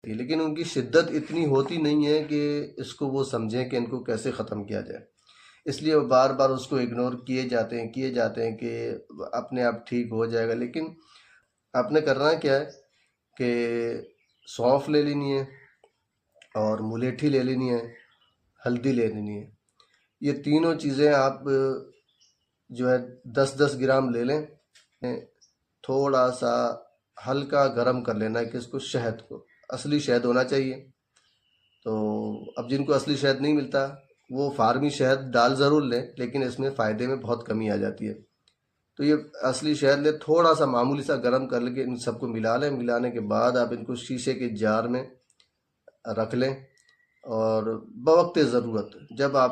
रहती है, लेकिन उनकी शिद्दत इतनी होती नहीं है कि इसको वो समझें कि इनको कैसे ख़त्म किया जाए। इसलिए वो बार बार उसको इग्नोर किए जाते हैं कि अपने आप ठीक हो जाएगा। लेकिन आपने करना क्या है कि सौंफ ले लेनी है और मुलेठी ले लेनी है, हल्दी ले लेनी है। ये तीनों चीज़ें आप जो है 10-10 ग्राम ले लें। थोड़ा सा हल्का गरम कर लेना है कि इसको, शहद को, असली शहद होना चाहिए। तो अब जिनको असली शहद नहीं मिलता वो फार्मी शहद डाल ज़रूर लें, लेकिन इसमें फ़ायदे में बहुत कमी आ जाती है। तो ये असली शहद ले, थोड़ा सा मामूली सा गरम कर लेके इन सबको मिला लें। मिलाने के बाद आप इनको शीशे के जार में रख लें और बवक्त ज़रूरत जब आप